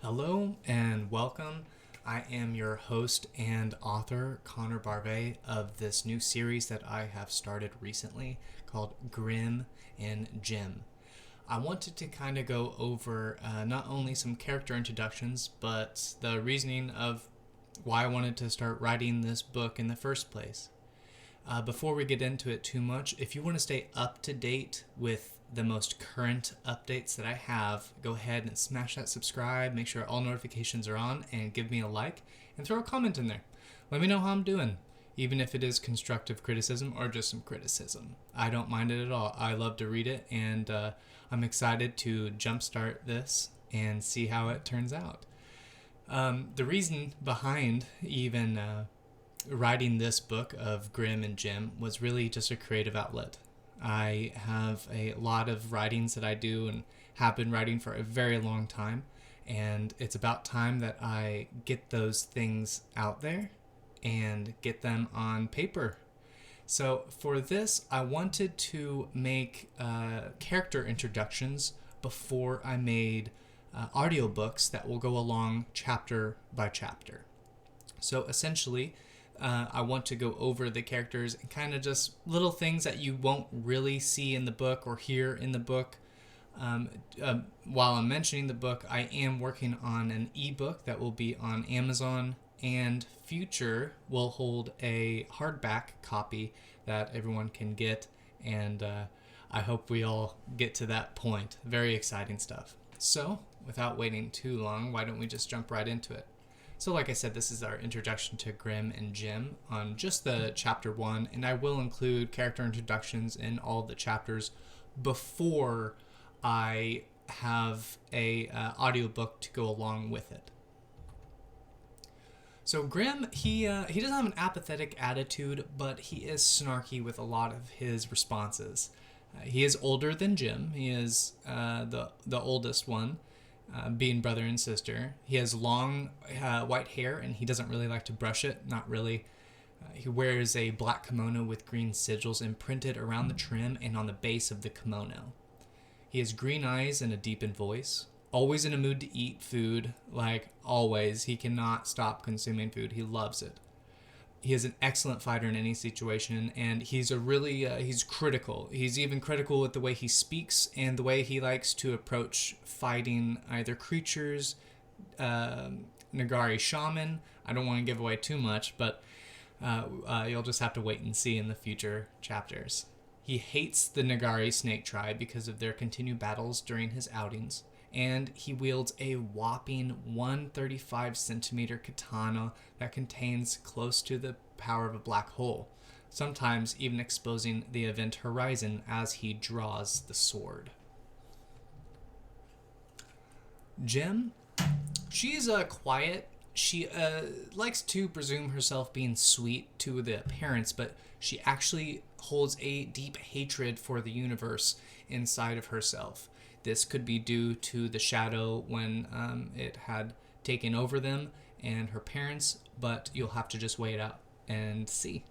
Hello and welcome. I am your host and author, Connor Barbe, of this new series that I have started recently called Grim and Jim. I wanted to kind of go over not only some character introductions, but the reasoning of why I wanted to start writing this book in the first place. Before we get into it too much, if you want to stay up to date with the most current updates that I have, go ahead and smash that subscribe, make sure all notifications are on, and give me a like, and throw a comment in there. Let me know how I'm doing, even if it is constructive criticism or just some criticism. I don't mind it at all. I love to read it, and I'm excited to jumpstart this and see how it turns out. The reason behind even writing this book of Grim and Jim was really just a creative outlet. I have a lot of writings that I do and have been writing for a very long time, and it's about time that I get those things out there and get them on paper. So for this, I wanted to make character introductions before I made audiobooks that will go along chapter by chapter. So essentially, I want to go over the characters and kind of just little things that you won't really see in the book or hear in the book. While I'm mentioning the book, I am working on an ebook that will be on Amazon, and Future will hold a hardback copy that everyone can get, and I hope we all get to that point. Very exciting stuff. So, without waiting too long, why don't we just jump right into it? So like I said, this is our introduction to Grim and Jim on just the chapter 1, and I will include character introductions in all the chapters before I have a audiobook to go along with it. So Grim, he doesn't have an apathetic attitude, but he is snarky with a lot of his responses. He is older than Jim. He is the oldest one. Being brother and sister. He has long white hair, and he doesn't really like to brush it. Not really. He wears a black kimono with green sigils imprinted around the trim and on the base of the kimono. He has green eyes and a deepened voice. Always in a mood to eat food, like always. He cannot stop consuming food. He loves it. He is an excellent fighter in any situation, and he's he's critical. He's even critical with the way he speaks and the way he likes to approach fighting either creatures, Nagari shaman. I don't want to give away too much, but you'll just have to wait and see in the future chapters. He hates the Nagari snake tribe because of their continued battles during his outings, and he wields a whopping 135 centimeter katana that contains close to the power of a black hole, sometimes even exposing the event horizon as he draws the sword. Jim, she's quiet. She likes to presume herself being sweet to the appearance, but she actually holds a deep hatred for the universe inside of herself. This could be due to the shadow when it had taken over them and her parents, but you'll have to just wait out and see.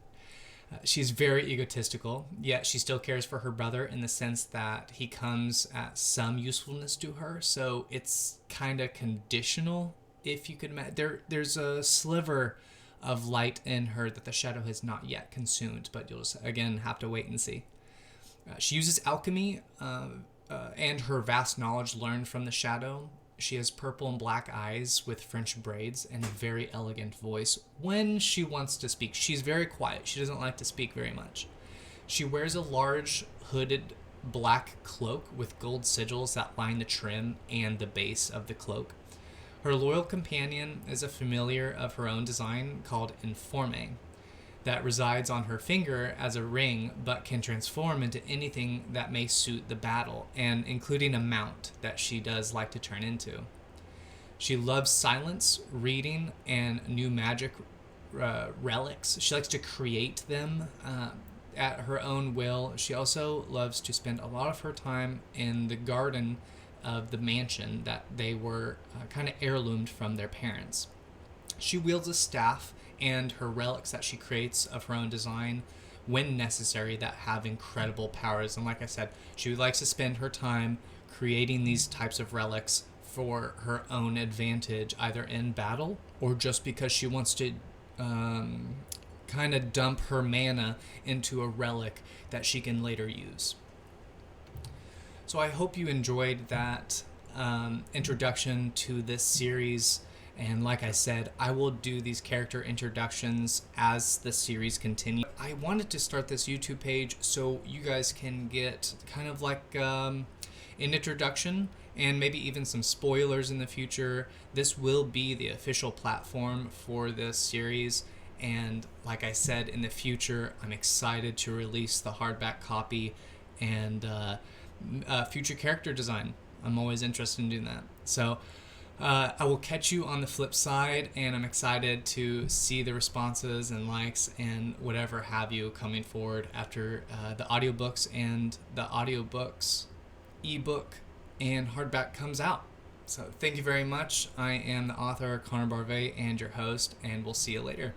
She's very egotistical, yet she still cares for her brother in the sense that he comes at some usefulness to her, so it's kind of conditional, if you could imagine. There's a sliver of light in her that the shadow has not yet consumed, but you'll just, again, have to wait and see. She uses alchemy, and her vast knowledge learned from the shadow. She has purple and black eyes with French braids and a very elegant voice when she wants to speak. She's very quiet. She doesn't like to speak very much. She wears a large hooded black cloak with gold sigils that line the trim and the base of the cloak. Her loyal companion is a familiar of her own design called Informe, that resides on her finger as a ring but can transform into anything that may suit the battle, and including a mount that she does like to turn into. She loves silence, reading, and new magic relics. She likes to create them at her own will. She also loves to spend a lot of her time in the garden of the mansion that they were kind of heirloomed from their parents. She wields a staff and her relics that she creates of her own design when necessary that have incredible powers. And like I said, she likes to spend her time creating these types of relics for her own advantage, either in battle or just because she wants to kind of dump her mana into a relic that she can later use. So I hope you enjoyed that introduction to this series. And like I said, I will do these character introductions as the series continues. I wanted to start this YouTube page so you guys can get kind of like an introduction and maybe even some spoilers in the future. This will be the official platform for this series. And like I said, in the future, I'm excited to release the hardback copy and future character design. I'm always interested in doing that. So I will catch you on the flip side, and I'm excited to see the responses and likes and whatever have you coming forward after the audiobooks and the audiobooks, ebook, and hardback comes out. So thank you very much. I am the author, Connor Barvey, and your host, and we'll see you later.